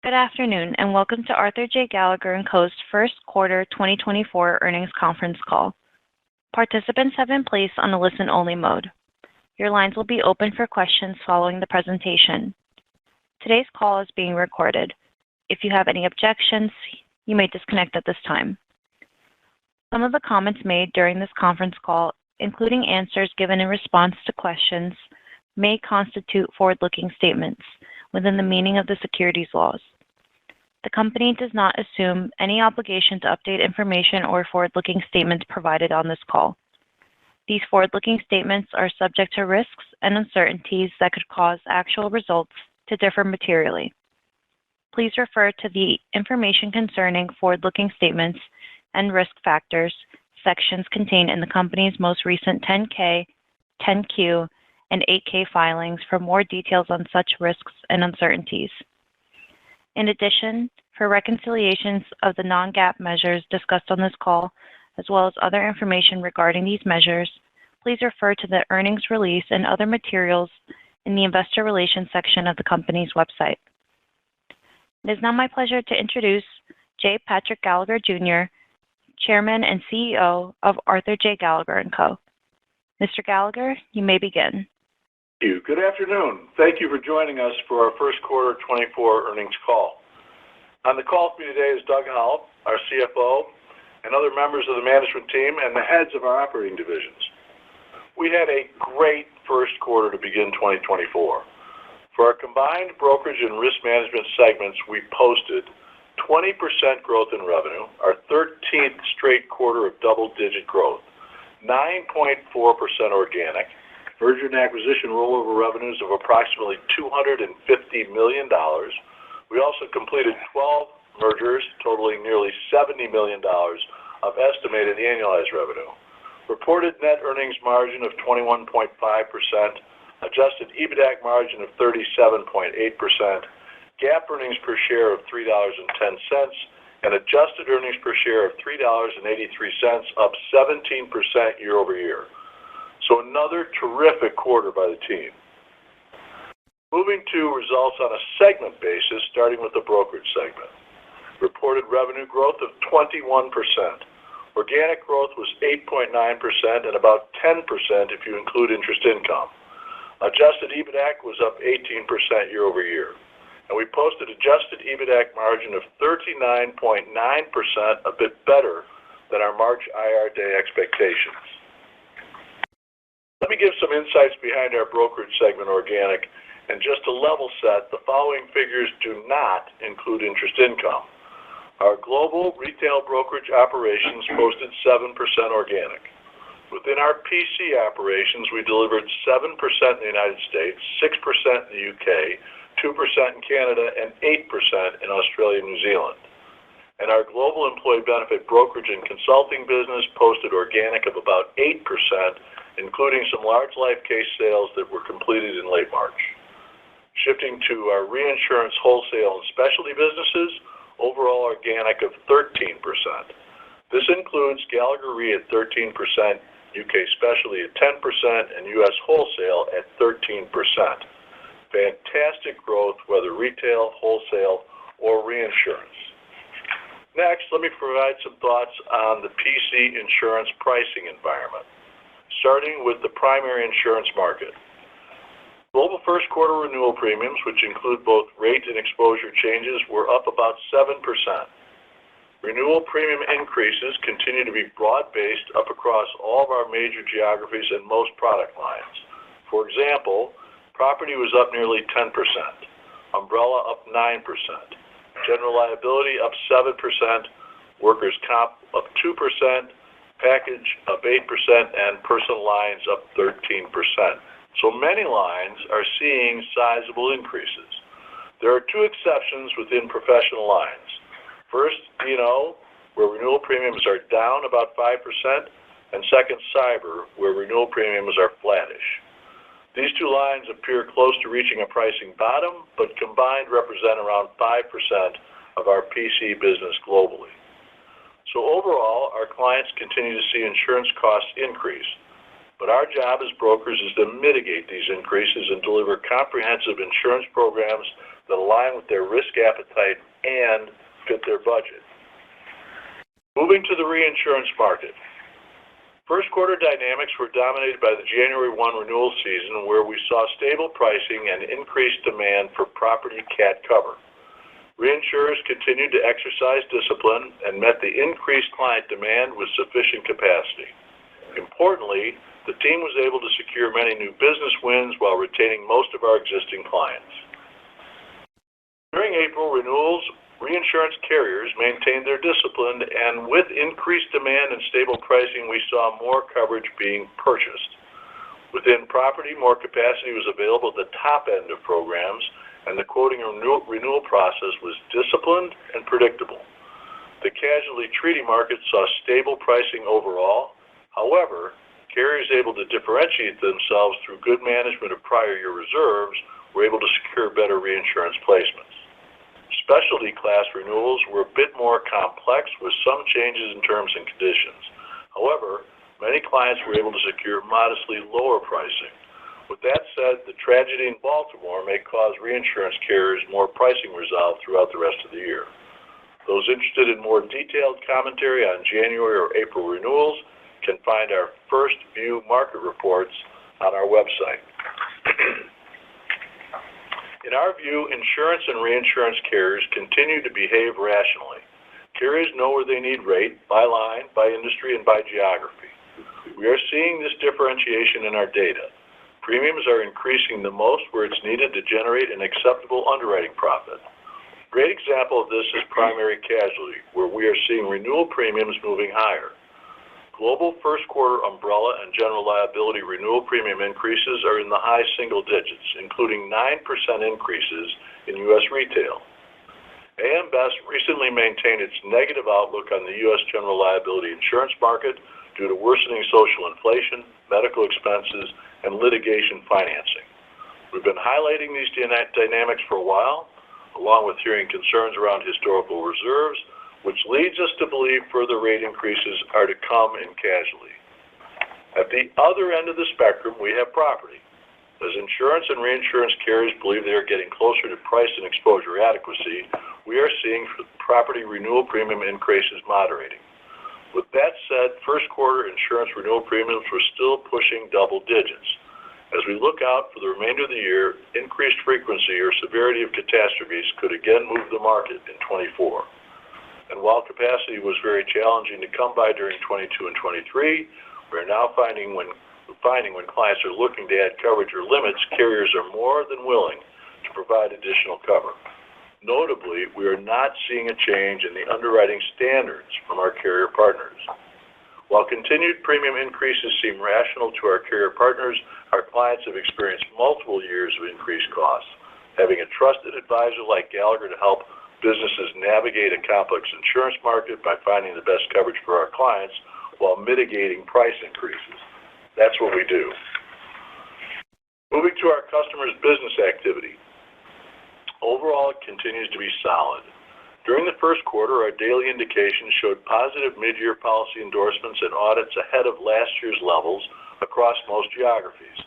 Good afternoon, and welcome to Arthur J. Gallagher & Co.'s first quarter 2024 earnings conference call. Participants have been placed on a listen-only mode. Your lines will be open for questions following the presentation. Today's call is being recorded. If you have any objections, you may disconnect at this time. Some of the comments made during this conference call, including answers given in response to questions, may constitute forward-looking statements within the meaning of the securities laws. The company does not assume any obligation to update information or forward-looking statements provided on this call. These forward-looking statements are subject to risks and uncertainties that could cause actual results to differ materially. Please refer to the Information Concerning Forward-Looking Statements and Risk Factors sections contained in the company's most recent 10-K, 10-Q, and 8-K filings for more details on such risks and uncertainties. In addition, for reconciliations of the non-GAAP measures discussed on this call, as well as other information regarding these measures, please refer to the earnings release and other materials in the Investor Relations section of the company's website. It is now my pleasure to introduce J. Patrick Gallagher, Jr., Chairman and CEO of Arthur J. Gallagher & Co. Mr. Gallagher, you may begin. Thank you. Good afternoon. Thank you for joining us for our first quarter 24 earnings call. On the call for me today is Doug Howell, our CFO, and other members of the management team and the heads of our operating divisions. We had a great first quarter to begin 2024. For our combined brokerage and risk management segments, we posted 20% growth in revenue, our 13th straight quarter of double-digit growth, 9.4% organic, merger and acquisition rollover revenues of approximately $250 million. We also completed 12 mergers totaling nearly $70 million of estimated annualized revenue. Reported net earnings margin of 21.5%, adjusted EBITDAC margin of 37.8%, GAAP earnings per share of $3.10, and adjusted earnings per share of $3.83, up 17% year over year. So another terrific quarter by the team. Moving to results on a segment basis, starting with the brokerage segment. Reported revenue growth of 21%. Organic growth was 8.9% and about 10% if you include interest income. Adjusted EBITDAC was up 18% year over year. And we posted adjusted EBITDAC margin of 39.9%, a bit better than our March IR Day expectations. Let me give some insights behind our brokerage segment organic, and just to level set, the following figures do not include interest income. Our global retail brokerage operations posted 7% organic. Within our PC operations, we delivered 7% in the United States, 6% in the UK, 2% in Canada, and 8% in Australia and New Zealand. And our global employee benefit brokerage and consulting business posted organic of about 8%, including some large life case sales that were completed in late March. Shifting to our reinsurance, wholesale, and specialty businesses, overall organic of 13%. This includes Gallagher Re at 13%, UK specialty at 10%, and US wholesale at 13%. Fantastic growth, whether retail, wholesale, or reinsurance. Next, let me provide some thoughts on the PC insurance pricing environment, starting with the primary insurance market. Global first quarter renewal premiums, which include both rate and exposure changes, were up about 7%. Renewal premium increases continue to be broad-based up across all of our major geographies and most product lines. For example, property was up nearly 10%, umbrella up 9%, general liability up 7%, workers' comp up 2%, package up 8%, and personal lines up 13%. So many lines are seeing sizable increases. There are two exceptions within professional lines. First, D&O, where renewal premiums are down about 5%, and second, cyber, where renewal premiums are flattish. These two lines appear close to reaching a pricing bottom, but combined represent around 5% of our PC business globally. So overall, our clients continue to see insurance costs increase. But our job as brokers is to mitigate these increases and deliver comprehensive insurance programs that align with their risk appetite and fit their budget. Moving to the reinsurance market. First quarter dynamics were dominated by the January 1 renewal season, where we saw stable pricing and increased demand for property cat cover. Reinsurers continued to exercise discipline and met the increased client demand with sufficient capacity. Importantly, the team was able to secure many new business wins while retaining most of our existing clients. During April renewals, reinsurance carriers maintained their discipline, and with increased demand and stable pricing, we saw more coverage being purchased. Within property, more capacity was available at the top end of programs, and the quoting and renewal process was disciplined and predictable. The casualty treaty market saw stable pricing overall. However, carriers able to differentiate themselves through good management of prior year reserves were able to secure better reinsurance placements. Specialty class renewals were a bit more complex with some changes in terms and conditions. However, many clients were able to secure modestly lower pricing. With that said, the tragedy in Baltimore may cause reinsurance carriers more pricing resolve throughout the rest of the year. Those interested in more detailed commentary on January or April renewals can find our first view market reports on our website. In our view, insurance and reinsurance carriers continue to behave rationally. Carriers know where they need rate, by line, by industry, and by geography. We are seeing this differentiation in our data. Premiums are increasing the most where it's needed to generate an acceptable underwriting profit. A great example of this is primary casualty, where we are seeing renewal premiums moving higher. Global first quarter umbrella and general liability renewal premium increases are in the high single digits, including 9% increases in U.S. retail. AM Best recently maintained its negative outlook on the U.S. general liability insurance market due to worsening social inflation, medical expenses, and litigation financing. We've been highlighting these dynamics for a while, along with hearing concerns around historical reserves, which leads us to believe further rate increases are to come in casualty. At the other end of the spectrum, we have property. As insurance and reinsurance carriers believe they are getting closer to price and exposure adequacy, we are seeing property renewal premium increases moderating. With that said, first quarter insurance renewal premiums were still pushing double digits. As we look out for the remainder of the year, increased frequency or severity of catastrophes could again move the market in 24. And while capacity was very challenging to come by during 22 and 23, we're now finding when clients are looking to add coverage or limits, carriers are more than willing to provide additional cover. Notably, we are not seeing a change in the underwriting standards from our carrier partners. While continued premium increases seem rational to our carrier partners, our clients have experienced multiple years of increased costs. Having a trusted advisor like Gallagher to help businesses navigate a complex insurance market by finding the best coverage for our clients while mitigating price increases. That's what we do. Moving to our customers' business activity. Overall, it continues to be solid. During the first quarter, our daily indications showed positive mid-year policy endorsements and audits ahead of last year's levels across most geographies.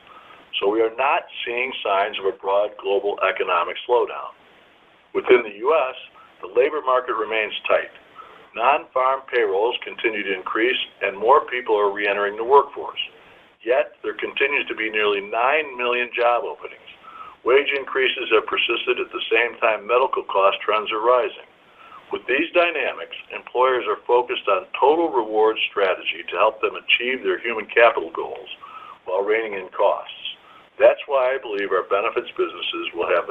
So we are not seeing signs of a broad global economic slowdown. Within the U.S., the labor market remains tight. Non-farm payrolls continue to increase, and more people are re-entering the workforce. Yet, there continues to be nearly 9 million job openings. Wage increases have persisted at the same time medical cost trends are rising. With these dynamics, employers are focused on total reward strategy to help them achieve their human capital goals while reining in costs. That's why I believe our benefits businesses will have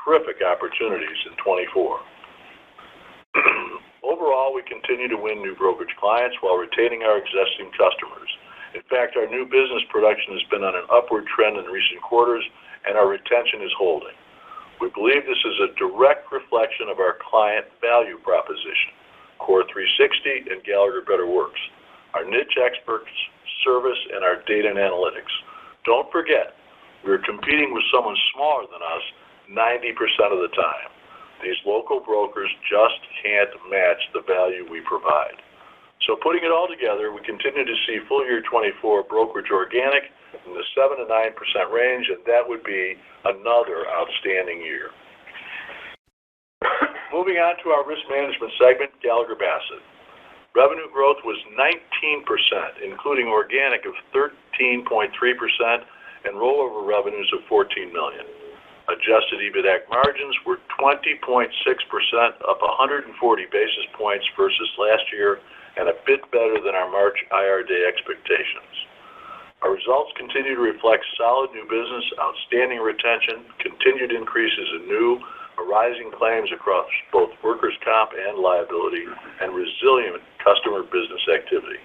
terrific opportunities in 24. Overall, we continue to win new brokerage clients while retaining our existing customers. In fact, our new business production has been on an upward trend in recent quarters, and our retention is holding. We believe this is a direct reflection of our client value proposition, Core 360 and Gallagher Better Works, our niche experts, service, and our data and analytics. Don't forget, we're competing with someone smaller than us 90% of the time. These local brokers just can't match the value we provide. So putting it all together, we continue to see full year 24 brokerage organic in the 7 to 9% range, and that would be another outstanding year. Moving on to our risk management segment, Gallagher Bassett. Revenue growth was 19%, including organic of 13.3% and rollover revenues of $14 million. Adjusted EBITDAC margins were 20.6%, up 140 basis points versus last year, and a bit better than our March IR Day expectations. Our results continue to reflect solid new business, outstanding retention, continued increases in new, arising claims across both workers' comp and liability, and resilient customer business activity.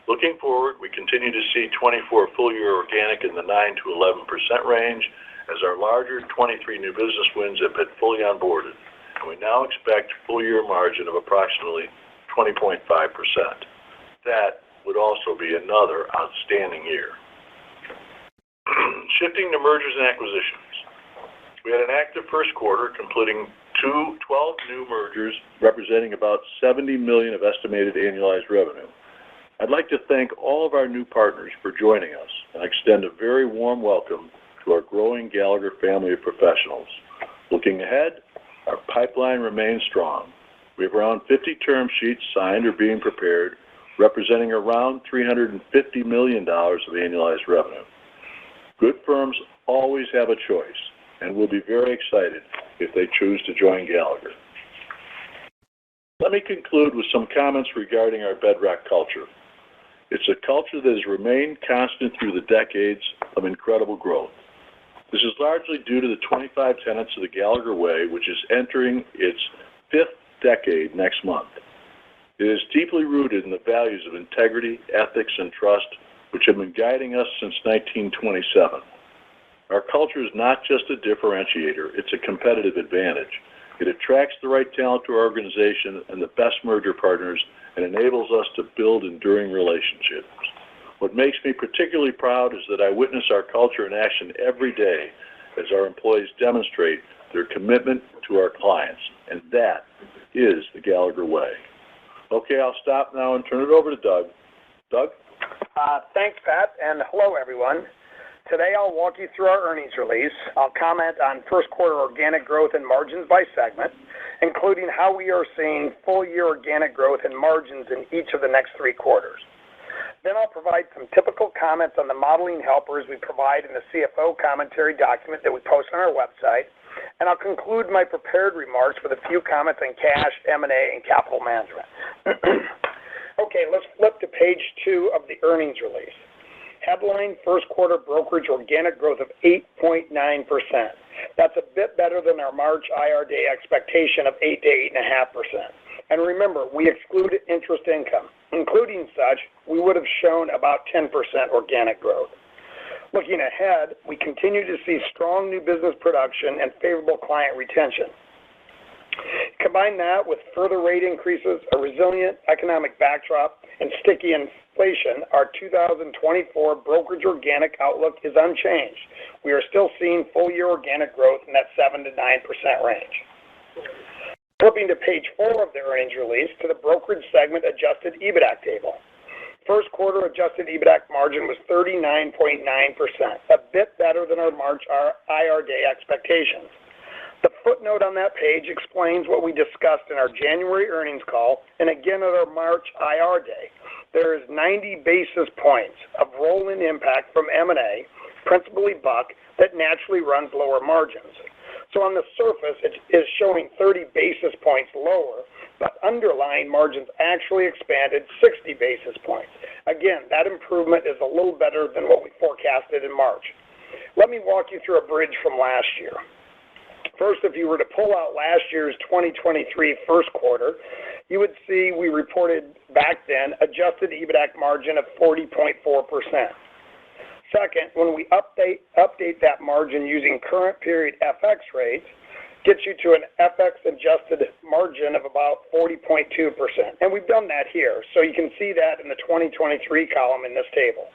Looking forward, we continue to see 24 full-year organic in the 9 to 11% range as our larger 23 new business wins have been fully onboarded, and we now expect full-year margin of approximately 20.5%. That would also be another outstanding year. Shifting to mergers and acquisitions. We had an active first quarter, completing 12 new mergers representing about $70 million of estimated annualized revenue. I'd like to thank all of our new partners for joining us and extend a very warm welcome to our growing Gallagher family of professionals. Looking ahead, our pipeline remains strong. We have around 50 term sheets signed or being prepared, representing around $350 million of annualized revenue. Good firms always have a choice, and we'll be very excited if they choose to join Gallagher. Let me conclude with some comments regarding our bedrock culture. It's a culture that has remained constant through the decades of incredible growth. This is largely due to the 25 tenets of the Gallagher Way, which is entering its 5th decade next month. It is deeply rooted in the values of integrity, ethics, and trust, which have been guiding us since 1927. Our culture is not just a differentiator, it's a competitive advantage. It attracts the right talent to our organization and the best merger partners and enables us to build enduring relationships. What makes me particularly proud is that I witness our culture in action every day as our employees demonstrate their commitment to our clients, and that is the Gallagher Way. Okay, I'll stop now and turn it over to Doug. Doug? Thanks, Pat, and hello, everyone. Today, I'll walk you through our earnings release. I'll comment on first quarter organic growth and margins by segment, including how we are seeing full-year organic growth and margins in each of the next 3 quarters. Then I'll provide some typical comments on the modeling helpers we provide in the CFO commentary document that we post on our website, and I'll conclude my prepared remarks with a few comments on cash, M&A, and capital management. Okay, let's flip to page 2 of the earnings release. Headline first quarter brokerage organic growth of 8.9%. That's a bit better than our March IR Day expectation of 8 to 8.5%. And remember, we excluded interest income. Including such, we would have shown about 10% organic growth. Looking ahead, we continue to see strong new business production and favorable client retention. Combine that with further rate increases, a resilient economic backdrop, and sticky inflation, our 2024 brokerage organic outlook is unchanged. We are still seeing full-year organic growth in that 7 to 9% range. Flipping to page 4 of the earnings release to the brokerage segment adjusted EBITDAC table. First quarter adjusted EBITDAC margin was 39.9%, a bit better than our March IR Day expectations. The footnote on that page explains what we discussed in our January earnings call and again at our March IR Day. There is 90 basis points of roll-in impact from M&A, principally Buck, that naturally runs lower margins. So on the surface, it is showing 30 basis points lower, but underlying margins actually expanded 60 basis points. Again, that improvement is a little better than what we forecasted in March. Let me walk you through a bridge from last year. First, if you were to pull out last year's 2023 first quarter, you would see we reported back then adjusted EBITDAC margin of 40.4%. Second, when we update that margin using current period FX rates, gets you to an FX-adjusted margin of about 40.2%. And we've done that here, so you can see that in the 2023 column in this table.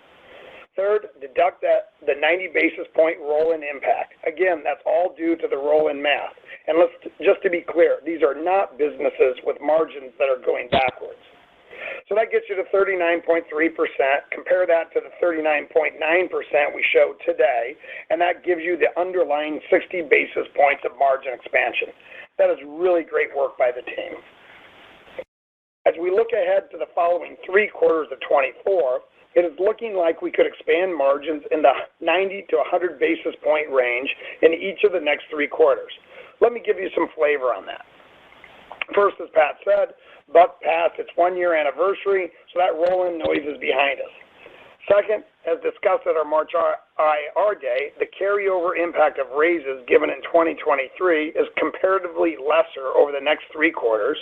Third, deduct the 90 basis point roll-in impact. Again, that's all due to the roll-in math. And just to be clear, these are not businesses with margins that are going backwards. So that gets you to 39.3%. Compare that to the 39.9% we showed today, and that gives you the underlying 60 basis points of margin expansion. That is really great work by the team. As we look ahead to the following 3 quarters of 24, it is looking like we could expand margins in the 90 to 100 basis point range in each of the next 3 quarters. Let me give you some flavor on that. First, as Pat said, Buck passed its 1-year anniversary, so that roll-in noise is behind us. Second, as discussed at our March IR Day, the carryover impact of raises given in 2023 is comparatively lesser over the next 3 quarters.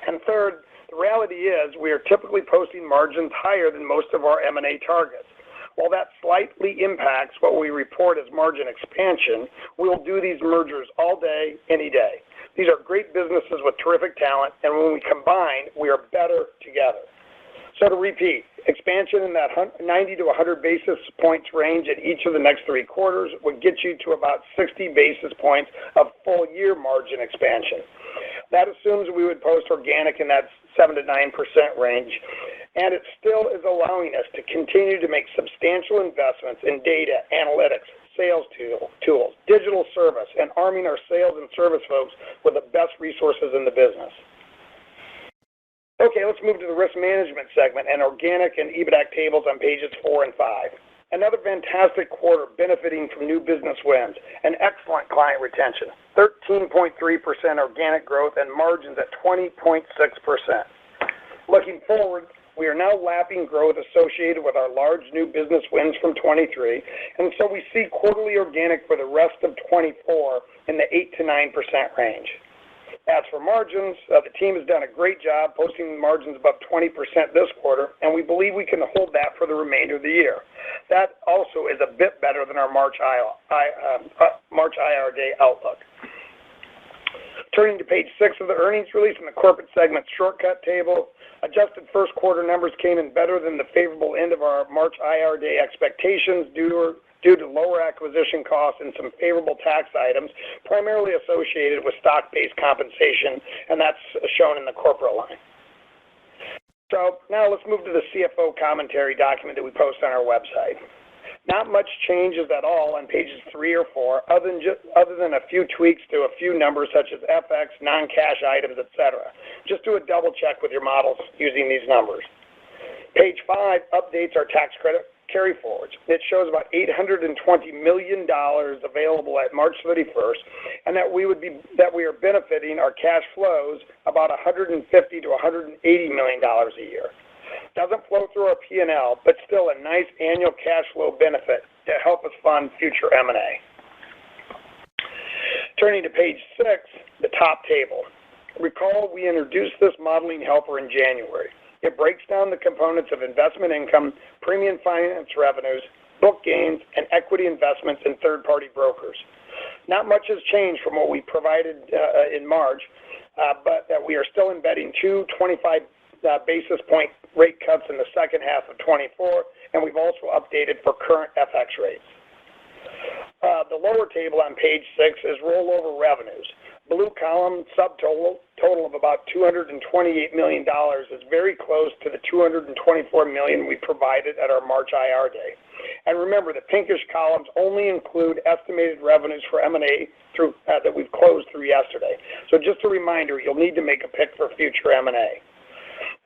And third, the reality is we are typically posting margins higher than most of our M&A targets. While that slightly impacts what we report as margin expansion, we will do these mergers all day, any day. These are great businesses with terrific talent, and when we combine, we are better together. So to repeat, expansion in that 90 to 100 basis points range in each of the next 3 quarters would get you to about 60 basis points of full-year margin expansion. That assumes we would post organic in that 7 to 9% range, and it still is allowing us to continue to make substantial investments in data, analytics, sales tools, digital service, and arming our sales and service folks with the best resources in the business. Okay, let's move to the risk management segment and organic and EBITDA tables on pages 4 and 5. Another fantastic quarter benefiting from new business wins and excellent client retention, 13.3% organic growth and margins at 20.6%. Looking forward, we are now lapping growth associated with our large new business wins from 23, and so we see quarterly organic for the rest of 24 in the 8 to 9% range. As for margins, the team has done a great job posting margins above 20% this quarter, and we believe we can hold that for the remainder of the year. That also is a bit better than our March IR Day outlook. Turning to page 6 of the earnings release in the corporate segment shortcut table, adjusted first quarter numbers came in better than the favorable end of our March IR Day expectations due to lower acquisition costs and some favorable tax items, primarily associated with stock-based compensation, and that's shown in the corporate line. So now let's move to the CFO commentary document that we post on our website. Not much changes at all on pages 3 or 4, other than a few tweaks to a few numbers such as FX, non-cash items, etc. Just do a double check with your models using these numbers. Page 5 updates our tax credit carryforwards. It shows about $820 million available at March 31st, and that we are benefiting our cash flows about $150 to $180 million a year. Doesn't flow through our P&L, but still a nice annual cash flow benefit to help us fund future M&A. Turning to page 6, the top table. Recall we introduced this modeling helper in January. It breaks down the components of investment income, premium finance revenues, book gains, and equity investments in third-party brokers. Not much has changed from what we provided in March, but that we are still embedding 2 25 basis point rate cuts in the second half of 24, and we've also updated for current FX rates. The lower table on page 6 is rollover revenues. Blue column subtotal of about $228 million is very close to the $224 million we provided at our March IR Day. And remember, the pinkish columns only include estimated revenues for M&A that we've closed through yesterday. So just a reminder, you'll need to make a pick for future M&A.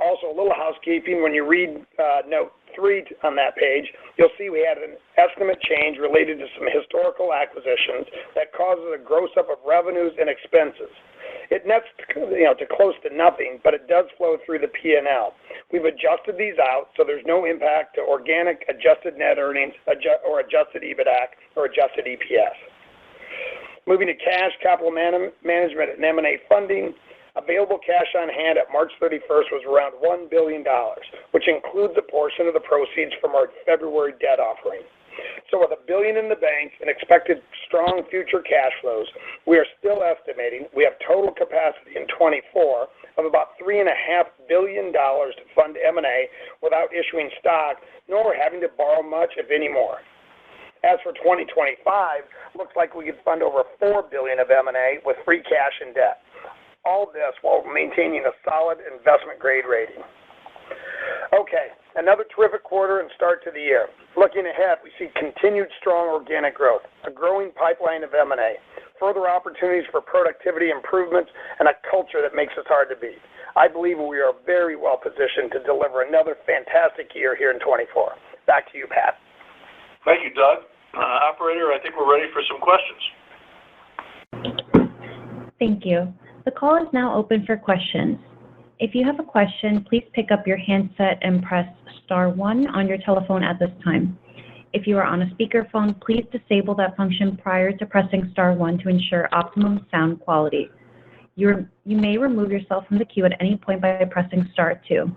Also, a little housekeeping, when you read note 3 on that page, you'll see we had an estimate change related to some historical acquisitions that causes a gross up of revenues and expenses. It nets to close to nothing, but it does flow through the P&L. We've adjusted these out so there's no impact to organic adjusted net earnings or adjusted EBITDA or adjusted EPS. Moving to cash, capital management, and M&A funding. Available cash on hand at March 31st was around $1 billion, which includes a portion of the proceeds from our February debt offering. So with $1 billion in the bank and expected strong future cash flows, we are still estimating we have total capacity in 24 of about $3.5 billion to fund M&A without issuing stock, nor having to borrow much, if any more. As for 2025, looks like we could fund over $4 billion of M&A with free cash and debt. All this while maintaining a solid investment grade rating. Okay, another terrific quarter and start to the year. Looking ahead, we see continued strong organic growth, a growing pipeline of M&A, further opportunities for productivity improvements, and a culture that makes us hard to beat. I believe we are very well positioned to deliver another fantastic year here in 24. Back to you, Pat. Thank you, Doug. Operator, I think we're ready for some questions. Thank you. The call is now open for questions. If you have a question, please pick up your handset and press star 1 on your telephone at this time. If you are on a speakerphone, please disable that function prior to pressing star 1 to ensure optimum sound quality. You may remove yourself from the queue at any point by pressing star 2.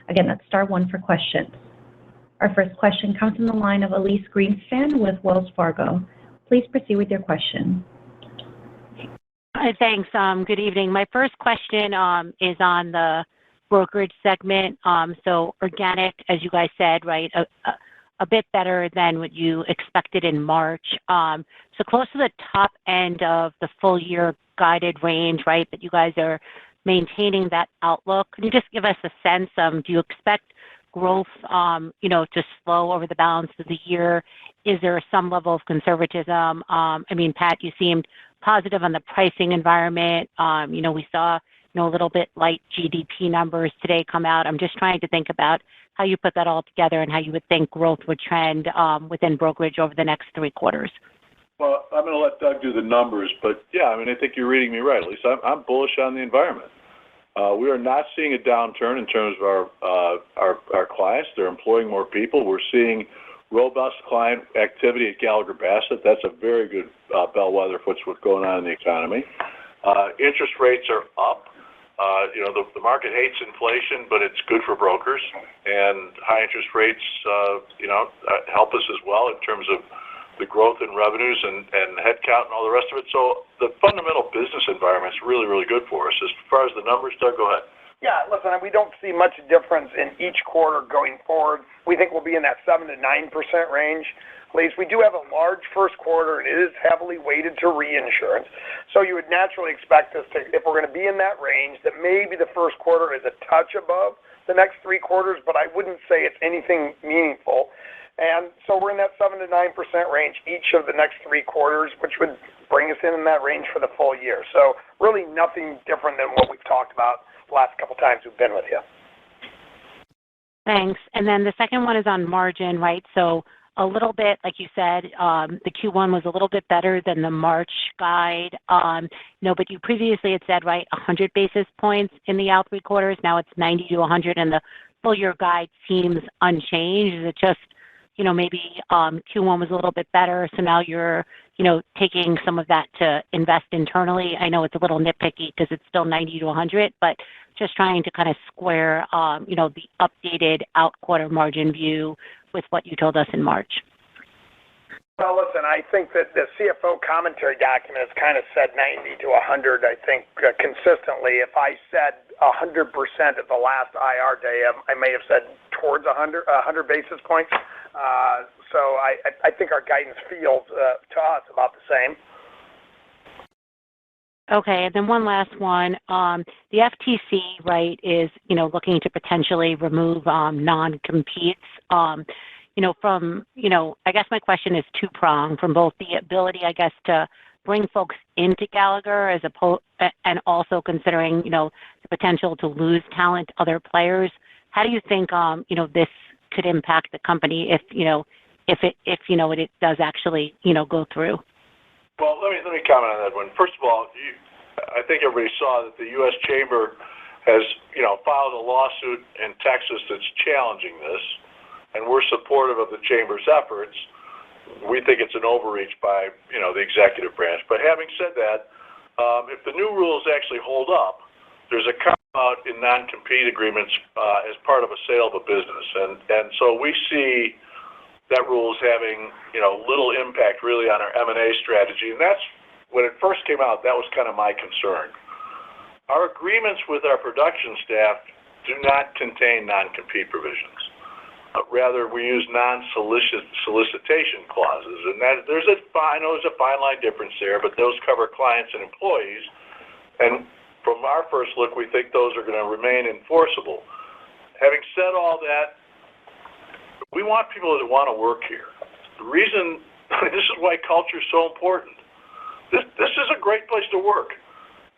Again, that's star 1 for questions. Our first question comes from the line of Elyse Greenspan with Wells Fargo. Please proceed with your question. Hi, thanks. Good evening. My first question is on the brokerage segment. So organic, as you guys said, right, a bit better than what you expected in March. So close to the top end of the full year guided range, right, that you guys are maintaining that outlook. Can you just give us a sense? Do you expect growth, to slow over the balance of the year? Is there some level of conservatism? I mean, Pat, you seemed positive on the pricing environment. We saw, a little bit light GDP numbers today come out. I'm just trying to think about how you put that all together and how you would think growth would trend within brokerage over the next 3 quarters. Well, I'm going to let Doug do the numbers, but yeah, I mean, I think you're reading me right, Lisa. I'm bullish on the environment. We are not seeing a downturn in terms of our clients. They're employing more people. We're seeing robust client activity at Gallagher Bassett. That's a very good bellwether for what's going on in the economy. Interest rates are up. The market hates inflation, but it's good for brokers. And high interest rates, help us as well in terms of the growth in revenues and headcount and all the rest of it. So the fundamental business environment is really, really good for us. As far as the numbers, Doug, go ahead. Yeah, listen, we don't see much difference in each quarter going forward. We think we'll be in that 7 to 9% range. At least we do have a large first quarter, and it is heavily weighted to reinsurance. So you would naturally expect us to, if we're going to be in that range, that maybe the first quarter is a touch above the next 3 quarters, but I wouldn't say it's anything meaningful. And so we're in that 7 to 9% range each of the next 3 quarters, which would bring us in that range for the full year. So really nothing different than what we've talked about the last couple times we've been with you. Thanks. And then the second one is on margin, right? So a little bit, like you said, the Q1 was a little bit better than the March guide. But you previously had said, right, 100 basis points in the out 3 quarters. Now it's 90 to 100, and the full year guide seems unchanged. Is it just, maybe Q1 was a little bit better, so now you're, taking some of that to invest internally? I know it's a little nitpicky because it's still 90 to 100, but just trying to kind of square, the updated out-quarter margin view with what you told us in March. Well, listen, I think that the CFO commentary document has kind of said 90 to 100, I think, consistently. If I said 100% at the last IR day, I may have said towards 100 basis points. So I think our guidance feels to us about the same. Okay, and then one last one. The FTC, right, is, looking to potentially remove non-competes. I guess my question is two-pronged, from both the ability, I guess, to bring folks into Gallagher and also considering, the potential to lose talent to other players. How do you think, this could impact the company if it does actually, go through? Well, let me comment on that one. First of all, I think everybody saw that the U.S. Chamber has, filed a lawsuit in Texas that's challenging this, and we're supportive of the Chamber's efforts. We think it's an overreach by, the executive branch. But having said that, if the new rules actually hold up, there's a carve-out in non-compete agreements as part of a sale of a business. And so we see that rule is having, little impact really on our M&A strategy. And that's, when it first came out, that was kind of my concern. Our agreements with our production staff do not contain non-compete provisions. Rather, we use non-solicitation clauses, and I know there's a fine line difference there, but those cover clients and employees. And from our first look, we think those are going to remain enforceable. having said all that, we want people that want to work here. The reason, this is why culture is so important. This is a great place to work.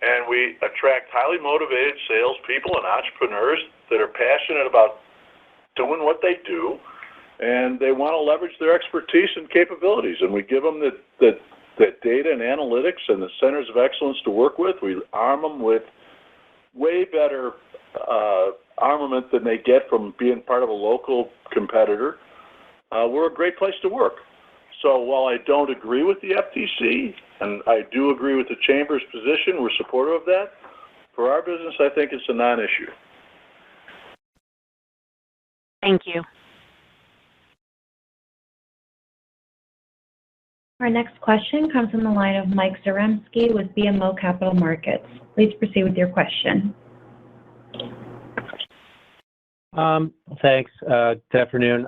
And we attract highly motivated salespeople and entrepreneurs that are passionate about doing what they do, and they want to leverage their expertise and capabilities. And we give them the data and analytics and the centers of excellence to work with. We arm them with way better armament than they get from being part of a local competitor. We're a great place to work. So while I don't agree with the FTC, and I do agree with the Chamber's position, we're supportive of that. For our business, I think it's a non-issue. Thank you. Our next question comes from the line of Mike Zaremski with BMO Capital Markets. Please proceed with your question. Thanks. Good afternoon.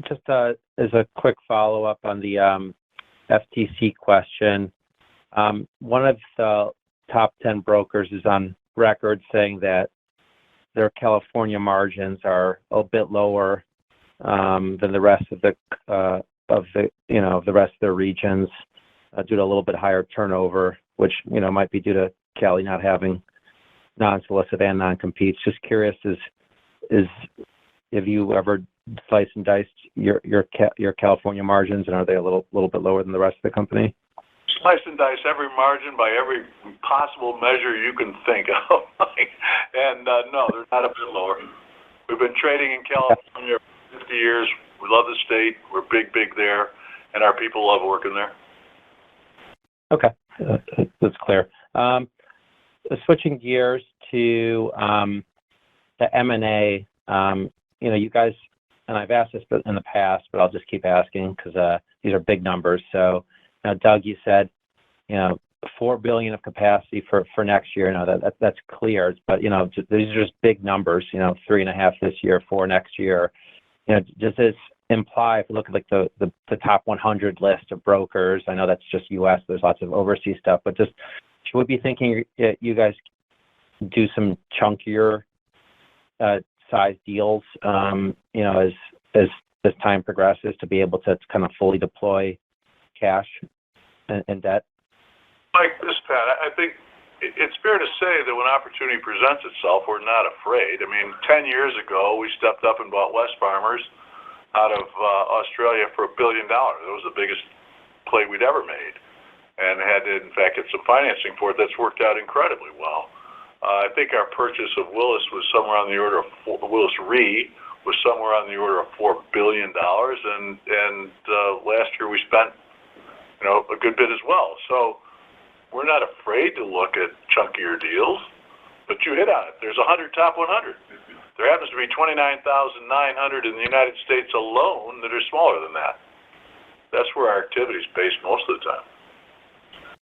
Just as a quick follow-up on the FTC question, one of the top 10 brokers is on record saying that their California margins are a bit lower than the rest of the rest of their regions due to a little bit higher turnover, which might be due to Cali not having non-solicit and non-competes. Just curious, have you ever sliced and diced your California margins, and are they a little bit lower than the rest of the company? Slice and dice every margin by every possible measure you can think of. And no, they're not a bit lower. We've been trading in California for 50 years. We love the state. We're big there, and our people love working there. Okay, that's clear. Switching gears to the M&A, you guys, and I've asked this in the past, but I'll just keep asking because these are big numbers. So, Doug, you said, $4 billion of capacity for next year. That's clear, but these are just big numbers. 3.5 this year, 4 next year. Does this imply, if you look at like the top 100 list of brokers? I know that's just U.S. There's lots of overseas stuff, but just should we be thinking you guys do some chunkier size deals, as time progresses to be able to kind of fully deploy cash and debt? Mike, this is Pat. I think it's fair to say that when opportunity presents itself, we're not afraid. I mean, 10 years ago, we stepped up and bought Wesfarmers out of Australia for $1 billion. It was the biggest play we'd ever made, and had to, in fact, get some financing for it. That's worked out incredibly well. I think our purchase of Willis was somewhere on the order of Willis Re was somewhere on the order of $4 billion, and last year we spent a good bit as well. So we're not afraid to look at chunkier deals, but you hit on it. There's 100 top 100. There happens to be 29,900 in the United States alone that are smaller than that. That's where our activity is based most of the time.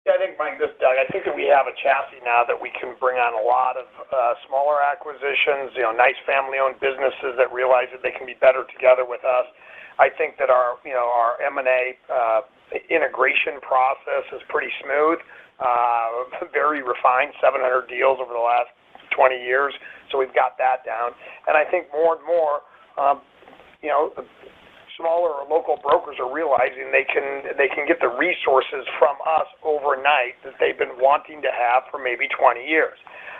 Yeah, I think, Mike, this is Doug. I think that we have a chassis now that we can bring on a lot of smaller acquisitions, nice family-owned businesses that realize that they can be better together with us. I think that our M&A integration process is pretty smooth, very refined, 700 deals over the last 20 years, so we've got that down. And I think more and more, smaller or local brokers are realizing they can get the resources from us overnight that they've been wanting to have for maybe 20 years.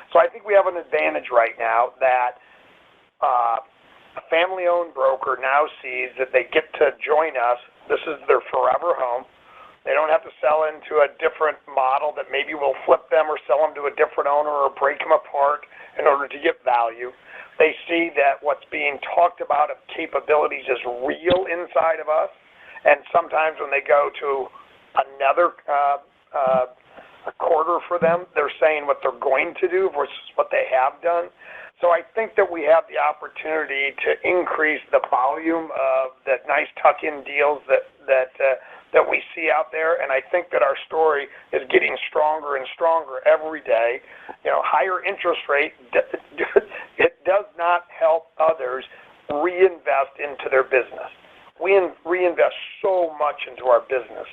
So I think we have an advantage right now that a family-owned broker now sees that they get to join us. This is their forever home. They don't have to sell into a different model that maybe will flip them or sell them to a different owner or break them apart in order to get value. They see that what's being talked about of capabilities is real inside of us, and sometimes when they go to another a quarter for them, they're saying what they're going to do versus what they have done. So I think that we have the opportunity to increase the volume of the nice tuck-in deals that we see out there, and I think that our story is getting stronger and stronger every day. Higher interest rate, it does not help others reinvest into their business. We reinvest so much into our business.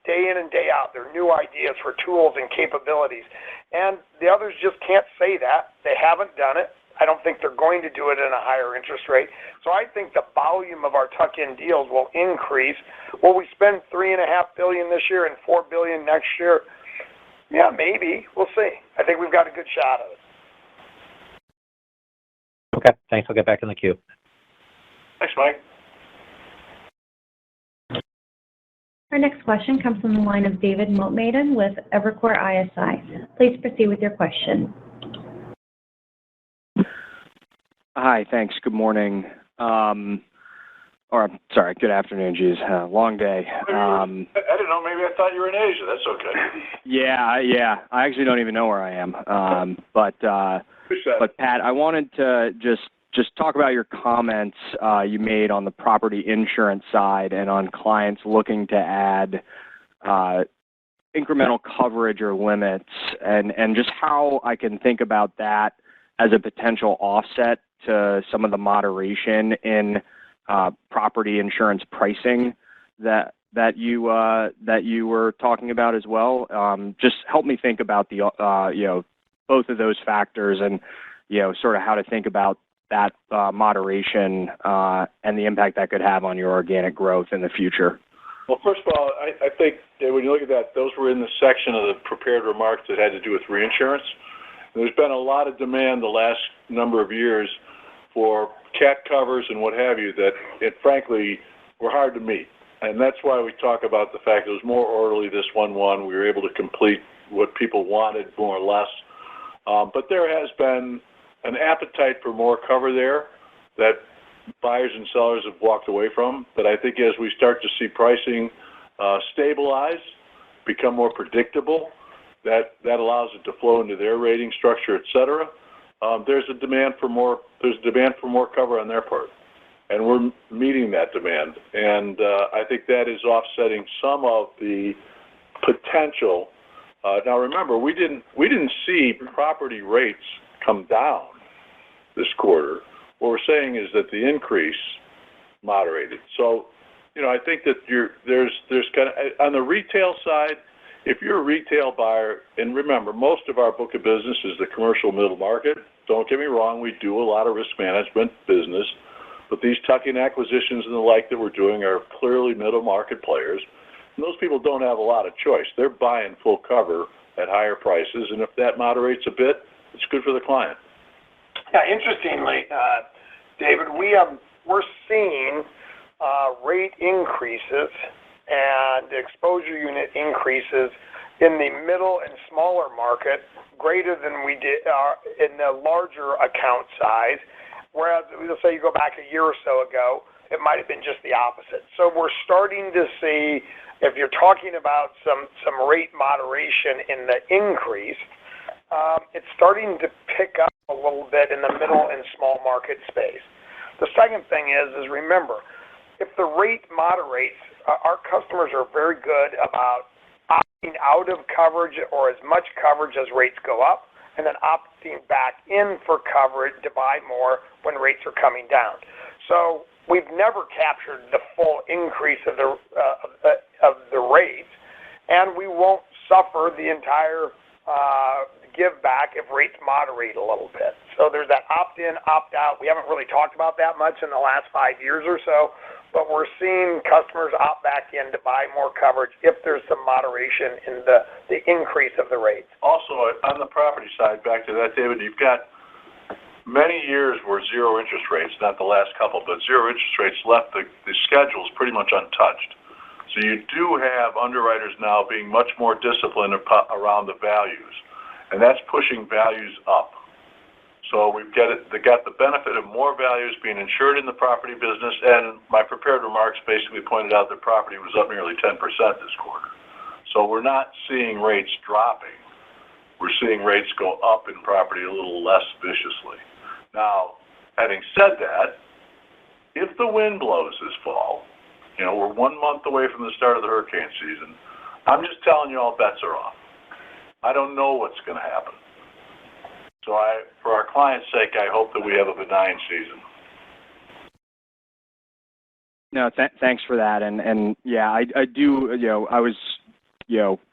Day in and day out, there are new ideas for tools and capabilities, and the others just can't say that. They haven't done it. I don't think they're going to do it in a higher interest rate. So I think the volume of our tuck-in deals will increase. Will we spend $3.5 billion this year and $4 billion next year? Yeah, maybe. We'll see. I think we've got a good shot of it. Okay, thanks. I'll get back in the queue. Thanks, Mike. Our next question comes from the line of David Motemaden with Evercore ISI. Please proceed with your question. Hi, thanks. Good morning. Or, sorry, good afternoon, geez. Long day. I don't know. Maybe I thought you were in Asia. That's okay. Yeah. I actually don't even know where I am. But Pat, I wanted to just talk about your comments you made on the property insurance side and on clients looking to add incremental coverage or limits, and just how I can think about that as a potential offset to some of the moderation in property insurance pricing that you were talking about as well. Just help me think about the both of those factors and sort of how to think about that moderation and the impact that could have on your organic growth in the future. Well, first of all, I think when you look at that, those were in the section of the prepared remarks that had to do with reinsurance. There's been a lot of demand the last number of years for cat covers and what have you that, frankly, were hard to meet. And that's why we talk about the fact it was more orderly this 1/1. We were able to complete what people wanted more or less. But there has been an appetite for more cover there that buyers and sellers have walked away from. But I think as we start to see pricing stabilize, become more predictable, that allows it to flow into their rating structure, et cetera. There's a demand for more cover on their part, and we're meeting that demand. And I think that is offsetting some of the potential. Now, remember, we didn't see property rates come down this quarter. What we're saying is that the increase moderated. So, I think that there's kind of on the retail side. If you're a retail buyer, and remember, most of our book of business is the commercial middle market. Don't get me wrong, we do a lot of risk management business, but these tuck-in acquisitions and the like that we're doing are clearly middle market players. And those people don't have a lot of choice. They're buying full cover at higher prices, and if that moderates a bit, it's good for the client. Yeah, interestingly, David, we're seeing rate increases and exposure unit increases in the middle and smaller market greater than we did in the larger account size, whereas, let's say you go back a year or so ago, it might have been just the opposite. So we're starting to see, if you're talking about some rate moderation in the increase, it's starting to pick up a little bit in the middle and small market space. The second thing is remember, if the rate moderates, our customers are very good about opting out of coverage or as much coverage as rates go up, and then opting back in for coverage to buy more when rates are coming down. So we've never captured the full increase of the rates, and we won't suffer the entire give back if rates moderate a little bit. So there's that opt-in, opt-out. We haven't really talked about that much in the last 5 years or so, but we're seeing customers opt back in to buy more coverage if there's some moderation in the increase of the rates. Also, on the property side, back to that, David, you've got many years where zero interest rates, not the last couple, but zero interest rates left the schedules pretty much untouched. So you do have underwriters now being much more disciplined around the values, and that's pushing values up. So they got the benefit of more values being insured in the property business, and my prepared remarks basically pointed out that property was up nearly 10% this quarter. So we're not seeing rates dropping. We're seeing rates go up in property a little less viciously. Now, having said that, if the wind blows this fall, we're 1 month away from the start of the hurricane season, I'm just telling you all bets are off. I don't know what's going to happen. So for our clients' sake, I hope that we have a benign season. No, thanks for that. And yeah, I do, I was,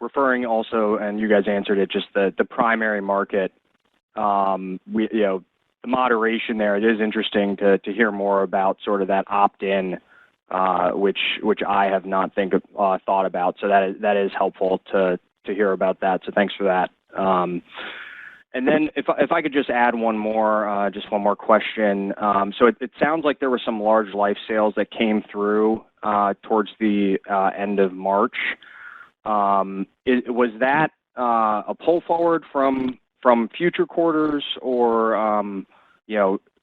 referring also, and you guys answered it, just the primary market, moderation there, it is interesting to hear more about sort of that opt-in, which I have not thought about. So that is helpful to hear about that. So thanks for that. And then if I could just add one more question. So it sounds like there were some large life sales that came through towards the end of March. Was that a pull forward from future quarters, or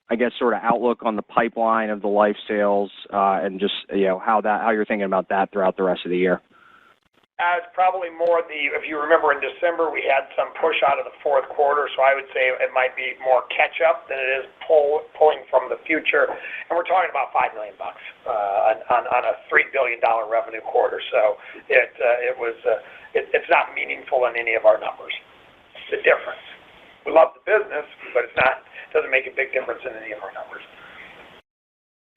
I guess sort of outlook on the pipeline of the life sales, and just how you're thinking about that throughout the rest of the year? It's probably more if you remember in December, we had some push out of the fourth quarter, so I would say it might be more catch up than it is pulling from the future. And we're talking about $5 million on a $3 billion revenue quarter. So it's not meaningful in any of our numbers. The difference. We love the business, but it doesn't make a big difference in any of our numbers.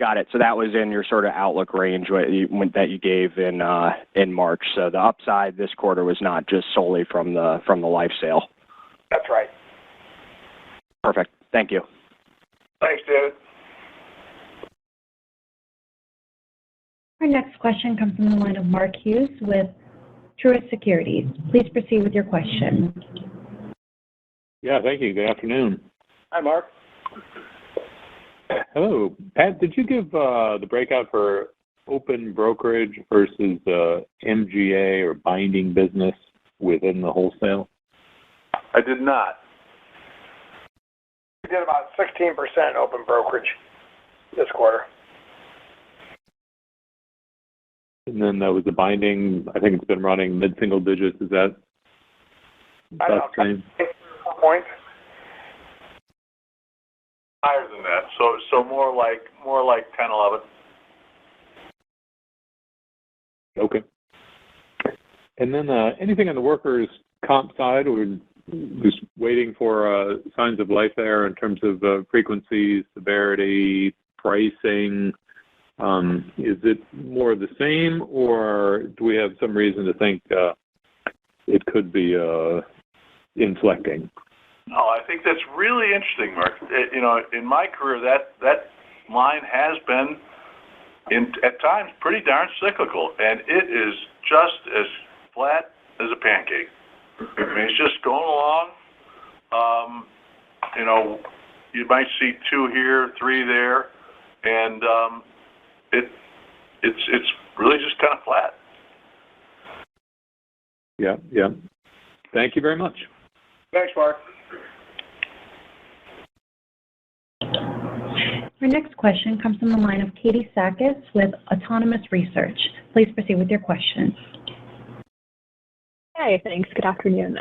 Got it. So that was in your sort of outlook range that you gave in March. So the upside this quarter was not just solely from the life sale. That's right. Perfect. Thank you. Thanks, David. Our next question comes from the line of Mark Hughes with Truist Securities. Please proceed with your question. Yeah, thank you. Good afternoon. Hi, Mark. Hello. Pat, did you give the breakout for open brokerage versus MGA or binding business within the wholesale? I did not. We did about 16% open brokerage this quarter. And then that was the binding. I think it's been running mid-single digits. Is that the same? 4 points. Higher than that. So more like 10, 11. Okay. And then anything on the workers' comp side, or just waiting for signs of life there in terms of frequency, severity, pricing? Is it more of the same, or do we have some reason to think it could be inflecting? No, I think that's really interesting, Mark. In my career, that line has been, at times, pretty darn cyclical, and it is just as flat as a pancake. I mean, it's just going along. You might see 2 here, 3 there, and it's really just kind of flat. Yeah. Thank you very much. Thanks, Mark. Our next question comes from the line of Katie Sakis with Autonomous Research. Please proceed with your question. Hi, thanks. Good afternoon.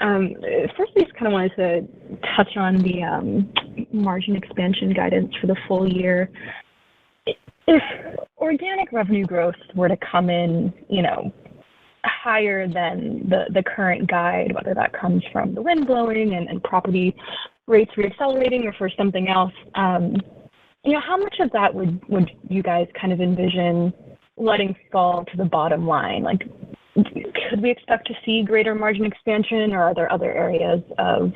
First, I just kind of wanted to touch on the margin expansion guidance for the full year. If organic revenue growth were to come in, higher than the current guide, whether that comes from the wind blowing and property rates reaccelerating or for something else, how much of that would you guys kind of envision letting fall to the bottom line? Like, could we expect to see greater margin expansion, or are there other areas of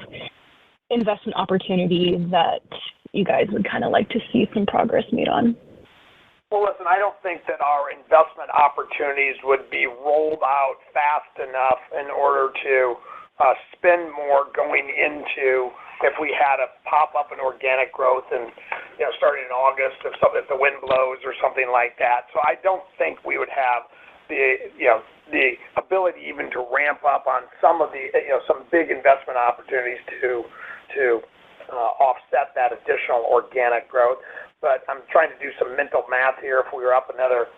investment opportunities that you guys would kind of like to see some progress made on? Well, listen, I don't think that our investment opportunities would be rolled out fast enough in order to spend more going into if we had a pop up in organic growth and starting in August if the wind blows or something like that. So I don't think we would have the ability even to ramp up on some of the some big investment opportunities to offset that additional organic growth. But I'm trying to do some mental math here. If we were up another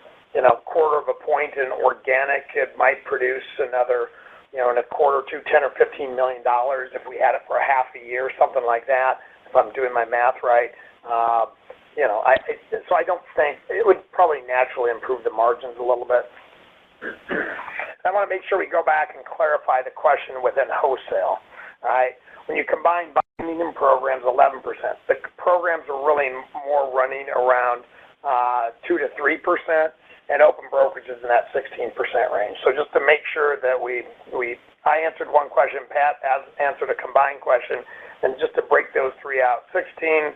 quarter of a point in organic, it might produce another in a quarter or two, $10 or $15 million if we had it for a half a year, something like that, if I'm doing my math right. So I don't think it would probably naturally improve the margins a little bit. I want to make sure we go back and clarify the question within wholesale. All right? When you combine binding and programs, 11%. The programs are really more running around 2 to 3%. And open brokerage is in that 16% range. So just to make sure that I answered one question, Pat has answered a combined question, and just to break those 3 out, 16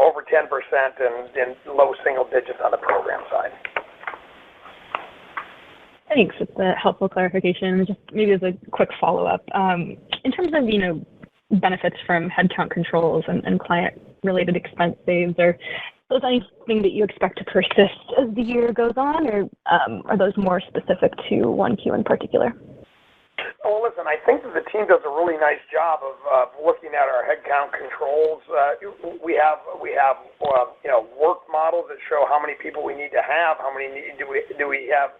over 10% and low single digits on the program side. Thanks. It's a helpful clarification. Just maybe as a quick follow-up, in terms of benefits from headcount controls and client-related expense saves, are those anything that you expect to persist as the year goes on, or are those more specific to 1Q in particular? Well, listen, I think that the team does a really nice job of looking at our headcount controls. We have work models that show how many people we need to have, how many do we have,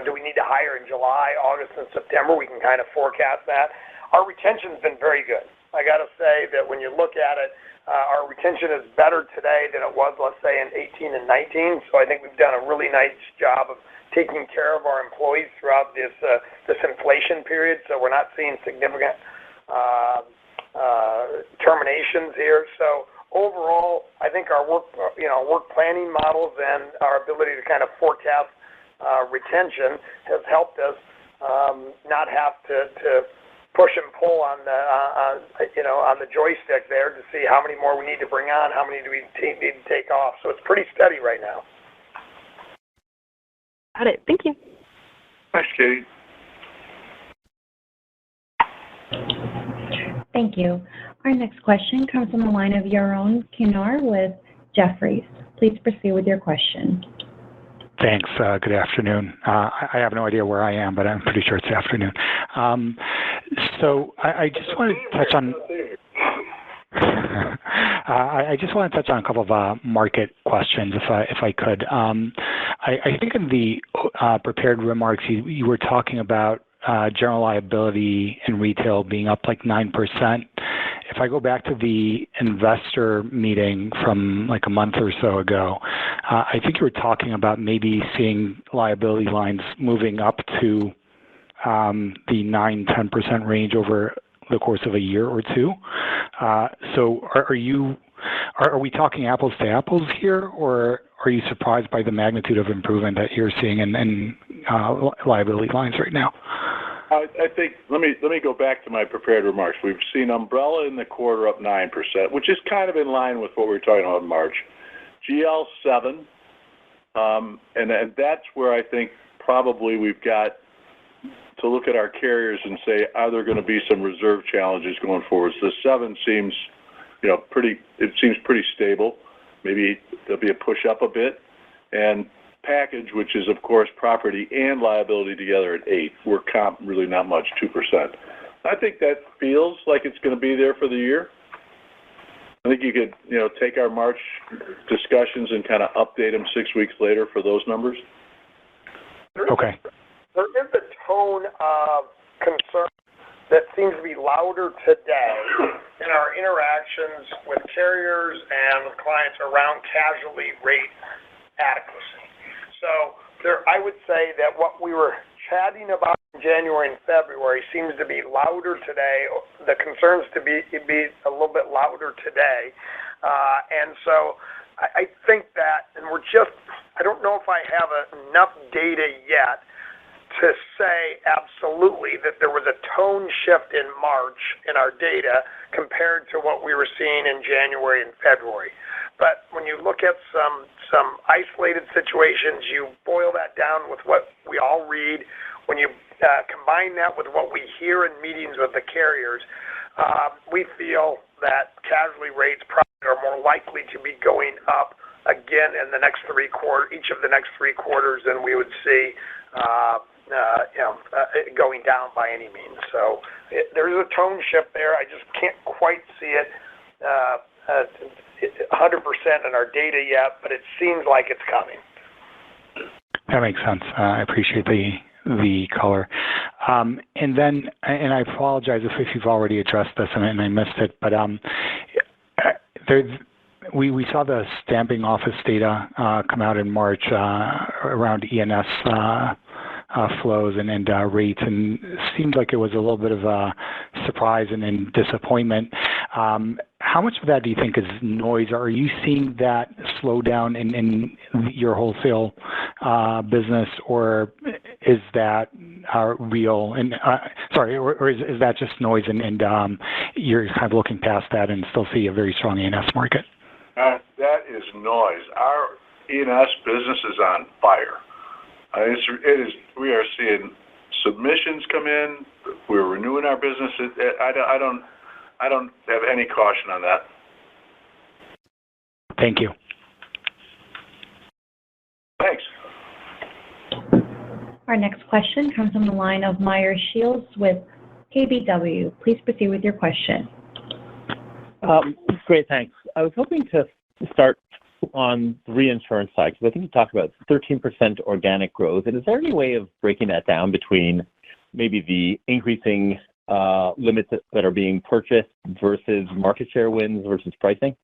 do we need to hire in July, August, and September. We can kind of forecast that. Our retention's been very good. I got to say that when you look at it, our retention is better today than it was, let's say, in 18 and 19. So I think we've done a really nice job of taking care of our employees throughout this inflation period. So we're not seeing significant terminations here. So overall, I think our work planning models and our ability to kind of forecast retention has helped us not have to push and pull on the joystick there to see how many more we need to bring on, how many do we need to take off. So it's pretty steady right now. Got it. Thank you. Thanks, Katie. Thank you. Our next question comes from the line of Yaron Kinar with Jefferies. Please proceed with your question. Thanks. Good afternoon. I have no idea where I am, but I'm pretty sure it's afternoon. So I just want to touch on. I just want to touch on a couple of market questions, if I could. I think in the prepared remarks, you were talking about general liability in retail being up like 9%. If I go back to the investor meeting from like a month or so ago, I think you were talking about maybe seeing liability lines moving up to the 9-10% range over the course of a year or two. So are we talking apples to apples here, or are you surprised by the magnitude of improvement that you're seeing in liability lines right now? I think let me go back to my prepared remarks. We've seen umbrella in the quarter up 9%, which is kind of in line with what we were talking about in March. GL 7, and that's where I think probably we've got to look at our carriers and say, are there going to be some reserve challenges going forward? So the 7 seems, pretty stable. Maybe there'll be a push up a bit, and package, which is of course property and liability together at 8. We're comp really not much, 2%. I think that feels like it's going to be there for the year. I think you could, take our March discussions and kind of update them 6 weeks later for those numbers. Okay. There is a tone of concern that seems to be louder today in our interactions with carriers and with clients around casualty rate adequacy. So I would say that what we were chatting about in January and February seems to be louder today. The concerns to be a little bit louder today. And so I think that, and I don't know if I have enough data yet to say absolutely that there was a tone shift in March in our data compared to what we were seeing in January and February. But when you look at some isolated situations, you boil that down with what we all read. When you combine that with what we hear in meetings with the carriers, we feel that casualty rates probably are more likely to be going up again in the next each of the next 3 quarters than we would see going down by any means. So there is a tone shift there. I just can't quite see it 100% in our data yet, but it seems like it's coming. That makes sense. I appreciate the color. And then, and I apologize if you've already addressed this and I missed it, but we saw the stamping office data come out in March around E&S flows and rates, and it seemed like it was a little bit of a surprise and disappointment. How much of that do you think is noise? Are you seeing that slow down in your wholesale business, or is that real? And sorry, or is that just noise and you're kind of looking past that and still see a very strong E&S market? That is noise. Our E&S business is on fire. We are seeing submissions come in. We're renewing our business. I don't have any caution on that. Thank you. Thanks. Our next question comes from the line of Meyer Shields with KBW. Please proceed with your question. Great, thanks. I was hoping to start on the reinsurance side, because I think you talked about 13% organic growth. And is there any way of breaking that down between maybe the increasing limits that are being purchased versus market share wins versus pricing?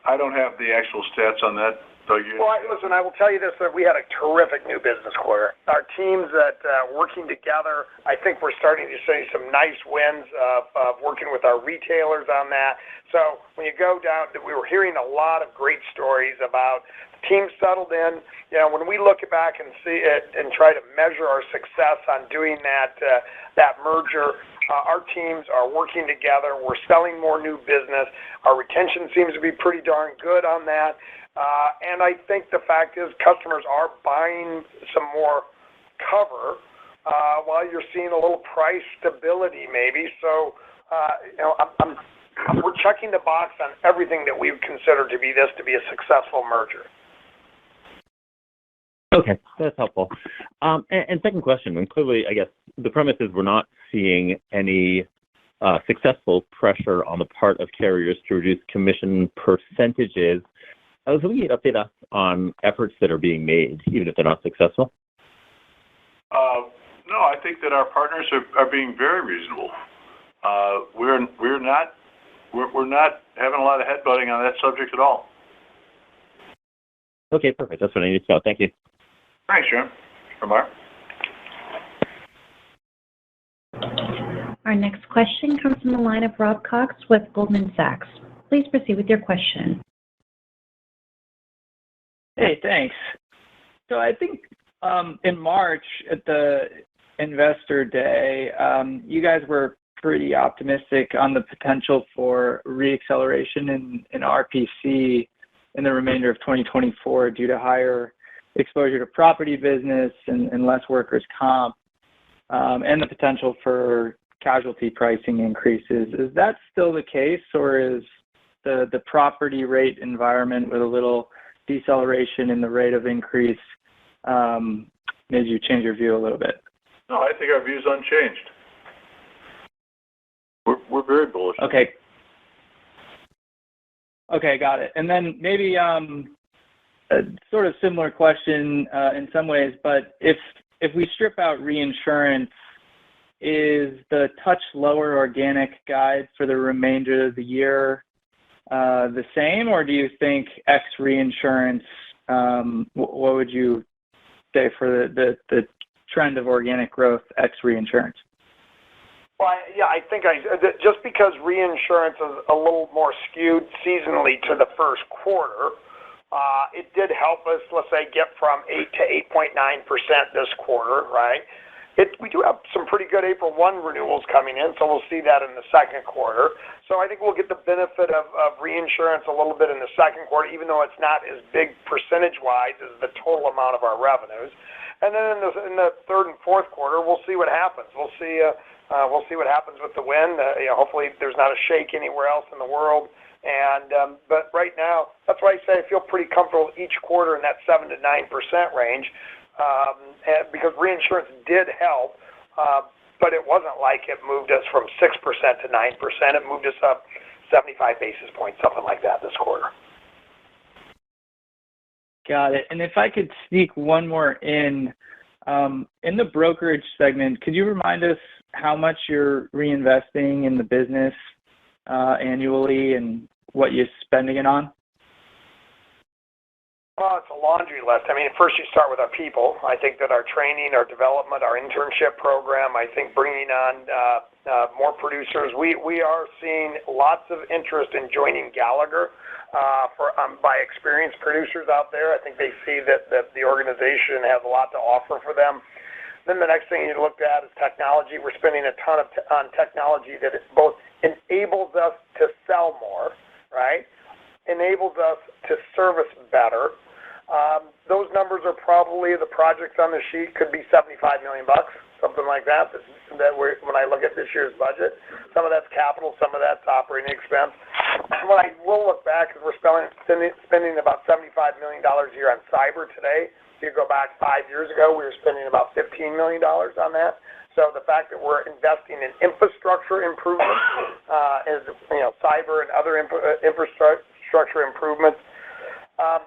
I don't have the actual stats on that. Well, listen, I will tell you this, that we had a terrific new business quarter. Our teams that working together, I think we're starting to see some nice wins of working with our retailers on that. So when you go down, we were hearing a lot of great stories about teams settled in. You know, when we look back and see it and try to measure our success on doing that merger, our teams are working together. We're selling more new business. Our retention seems to be pretty darn good on that. And I think the fact is customers are buying some more cover while you're seeing a little price stability maybe. So, we're checking the box on everything that we would consider to be a successful merger. Okay, that's helpful. And second question, and clearly, I guess, the premise is we're not seeing any successful pressure on the part of carriers to reduce commission percentages. I was hoping you'd update us on efforts that are being made, even if they're not successful. No, I think that our partners are being very reasonable. We're not having a lot of headbutting on that subject at all. Okay, perfect. That's what I need to know. Thank you. Thanks, Jim. Ramar? Our next question comes from the line of Rob Cox with Goldman Sachs. Please proceed with your question. Hey, thanks. So I think in March at the Investor Day, you guys were pretty optimistic on the potential for reacceleration in RPC in the remainder of 2024 due to higher exposure to property business and less workers' comp, and the potential for casualty pricing increases. Is that still the case, or is the property rate environment with a little deceleration in the rate of increase made you change your view a little bit? No, I think our view's unchanged. We're very bullish. Okay. Okay, got it. And then maybe a sort of similar question in some ways, but if we strip out reinsurance, is the touch lower organic guide for the remainder of the year the same, or do you think ex reinsurance, what would you say for the trend of organic growth ex reinsurance? Well, yeah, I think just because reinsurance is a little more skewed seasonally to the first quarter, it did help us, let's say, get from 8 to 8.9% this quarter, right? We do have some pretty good April 1 renewals coming in, so we'll see that in the second quarter. So I think we'll get the benefit of reinsurance a little bit in the second quarter, even though it's not as big percentage-wise as the total amount of our revenues. And then in the third and fourth quarter, we'll see what happens. We'll see what happens with the wind. Hopefully there's not a shake anywhere else in the world. And but right now, that's why I say I feel pretty comfortable each quarter in that 7 to 9% range. Because reinsurance did help, but it wasn't like it moved us from 6% to 9%. It moved us up 75 basis points, something like that this quarter. Got it. And if I could sneak one more in the brokerage segment, could you remind us how much you're reinvesting in the business annually and what you're spending it on? Well, it's a laundry list. I mean, first you start with our people. I think that our training, our development, our internship program, I think bringing on more producers. We are seeing lots of interest in joining Gallagher by experienced producers out there. I think they see that the organization has a lot to offer for them. Then the next thing you looked at is technology. We're spending a ton on technology that both enables us to sell more, right? Enables us to service better. Those numbers are probably, the projects on the sheet could be $75 million, something like that. When I look at this year's budget, some of that's capital, some of that's operating expense. When I will look back, we're spending about $75 million a year on cyber today. If you go back 5 years ago, we were spending about $15 million on that. So the fact that we're investing in infrastructure improvements, cyber and other infrastructure improvements.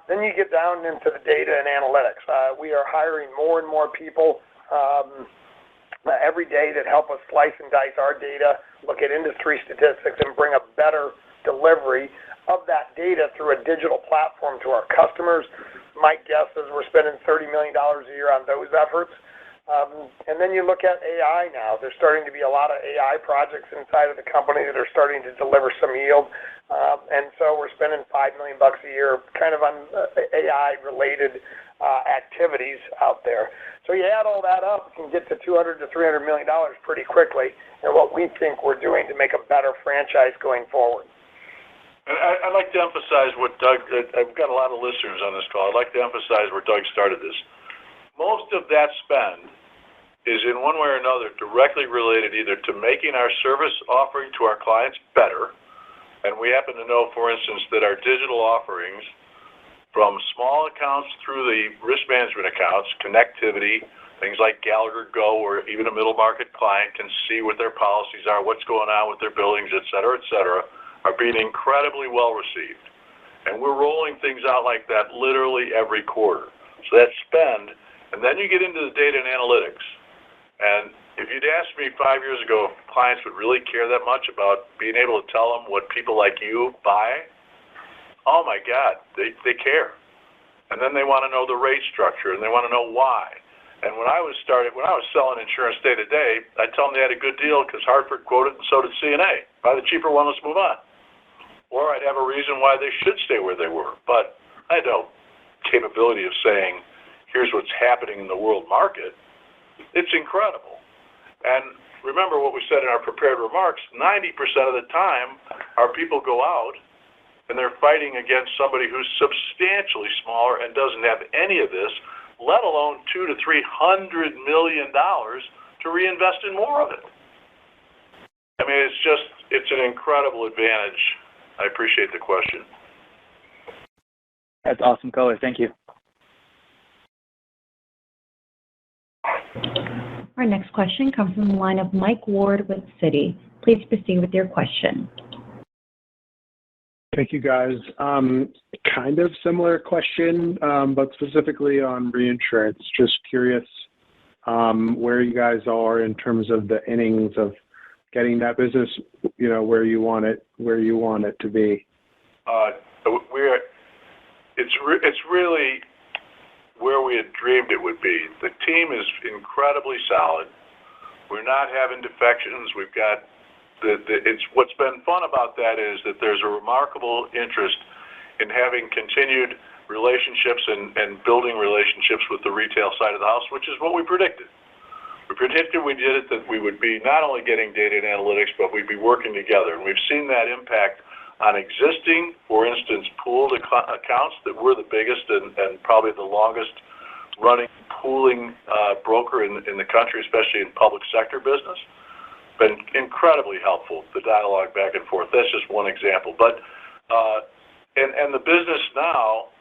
Then you get down into the data and analytics. We are hiring more and more people every day that help us slice and dice our data, look at industry statistics, and bring a better delivery of that data through a digital platform to our customers. My guess is we're spending $30 million a year on those efforts. And then you look at AI now. There's starting to be a lot of AI projects inside of the company that are starting to deliver some yield. And so we're spending $5 million a year kind of on AI-related activities out there. So you add all that up, you can get to $200 to $300 million pretty quickly, and what we think we're doing to make a better franchise going forward. And I'd like to emphasize what Doug, I've got a lot of listeners on this call. I'd like to emphasize where Doug started this. Most of that spend is in one way or another directly related either to making our service offering to our clients better, and we happen to know, for instance, that our digital offerings from small accounts through the risk management accounts, connectivity, things like Gallagher Go, where even a middle market client can see what their policies are, what's going on with their billings, et cetera, are being incredibly well received. And we're rolling things out like that literally every quarter. So that spend, and then you get into the data and analytics. And if you'd asked me 5 years ago if clients would really care that much about being able to tell them what people like you buy, oh my God, they care. And then they want to know the rate structure, and they want to know why. And when I was selling insurance day to day, I tell them they had a good deal because Hartford quoted and so did CNA. Buy the cheaper one, let's move on. Or I'd have a reason why they should stay where they were. But I had no capability of saying, here's what's happening in the world market. It's incredible. And remember what we said in our prepared remarks, 90% of the time our people go out and they're fighting against somebody who's substantially smaller and doesn't have any of this, let alone $200 to $300 million to reinvest in more of it. I mean, it's an incredible advantage. I appreciate the question. That's awesome color. Thank you. Our next question comes from the line of Mike Ward with Citi. Please proceed with your question. Thank you, guys. Kind of similar question, but specifically on reinsurance. Just curious where you guys are in terms of the innings of getting that business, where you want it to be. It's really where we had dreamed it would be. The team is incredibly solid. We're not having defections. We've got what's been fun about that is that there's a remarkable interest in having continued relationships and building relationships with the retail side of the house, which is what we predicted. We predicted we did it, that we would be not only getting data and analytics, but we'd be working together. And we've seen that impact on existing, for instance, pooled accounts that we're the biggest and probably the longest running pooling broker in the country, especially in public sector business. Been incredibly helpful, the dialogue back and forth. That's just one example. But and the business now,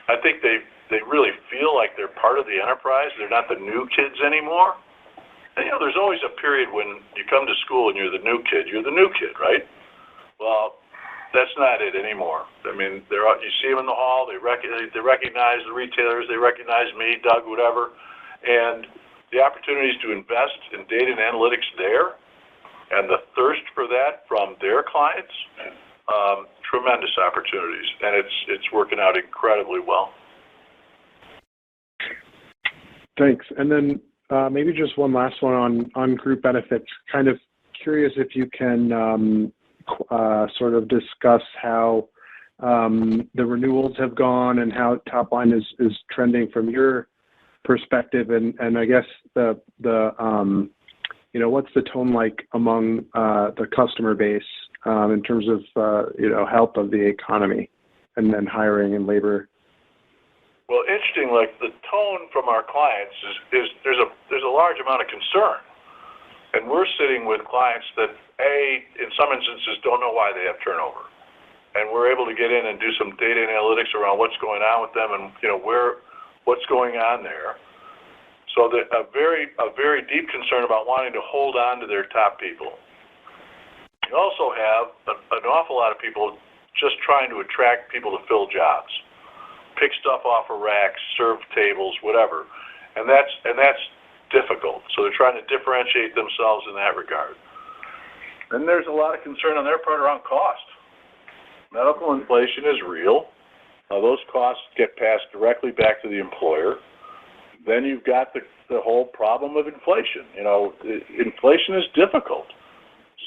I think they really feel like they're part of the enterprise. They're not the new kids anymore. And, there's always a period when you come to school and you're the new kid. You're the new kid, right? Well, that's not it anymore. I mean, you see them in the hall. They recognize the retailers. They recognize me, Doug, whatever. And the opportunities to invest in data and analytics there, and the thirst for that from their clients, tremendous opportunities, and it's working out incredibly well. Thanks. And then maybe just one last one on group benefits. Kind of curious if you can sort of discuss how the renewals have gone and how top line is trending from your perspective, and I guess the what's the tone like among the customer base in terms of health of the economy, and then hiring and labor? Well, interesting. Like the tone from our clients is there's a large amount of concern, and we're sitting with clients that in some instances don't know why they have turnover, and we're able to get in and do some data analytics around what's going on with them and what's going on there. So that a very deep concern about wanting to hold on to their top people. You also have an awful lot of people just trying to attract people to fill jobs, pick stuff off of racks, serve tables, whatever, and that's difficult. So they're trying to differentiate themselves in that regard. And there's a lot of concern on their part around cost. Medical inflation is real. Those costs get passed directly back to the employer. Then you've got the whole problem of inflation. Inflation is difficult.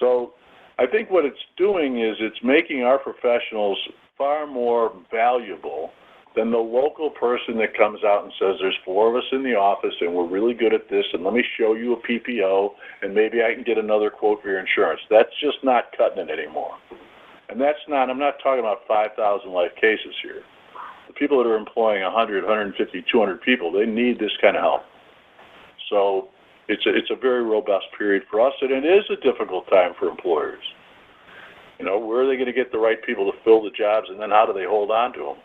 So I think what it's doing is it's making our professionals far more valuable than the local person that comes out and says, there's 4 of us in the office and we're really good at this, and let me show you a PPO and maybe I can get another quote for your insurance. That's just not cutting it anymore. And I'm not talking about 5,000 life cases here. The people that are employing 100, 150, 200 people, they need this kind of help. So it's a very robust period for us, and it is a difficult time for employers. Where are they going to get the right people to fill the jobs, and then how do they hold on to them?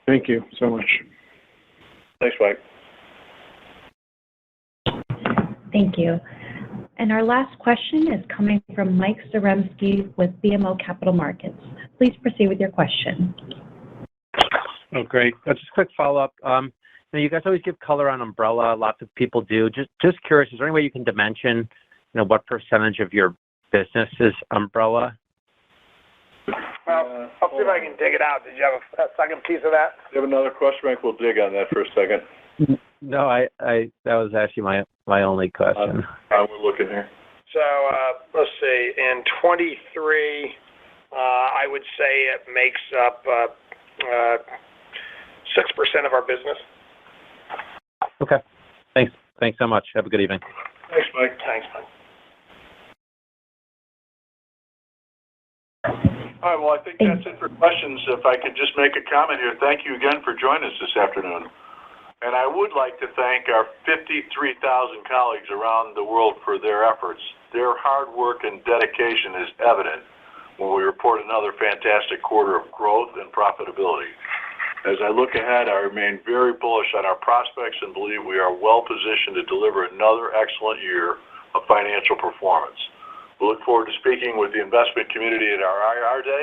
Thank you so much. Thanks, Mike. Thank you. And our last question is coming from Mike Zaremski with BMO Capital Markets. Please proceed with your question. Oh, great. Just a quick follow-up. You guys always give color on umbrella. Lots of people do. Just curious, is there any way you can dimension, what percentage of your business is umbrella? Well, I'll see if I can dig it out. Did you have a second piece of that? You have another question, Mike? We'll dig on that for a second. No, that was actually my only question. We're looking here. So let's see. In 23, I would say it makes up 6% of our business. Okay. Thanks so much. Have a good evening. Thanks, Mike. Thanks, Mike. All right, well, I think that's it for questions. If I could just make a comment here, thank you again for joining us this afternoon. And I would like to thank our 53,000 colleagues around the world for their efforts. Their hard work and dedication is evident when we report another fantastic quarter of growth and profitability. As I look ahead, I remain very bullish on our prospects and believe we are well positioned to deliver another excellent year of financial performance. We look forward to speaking with the investment community at our IR Day.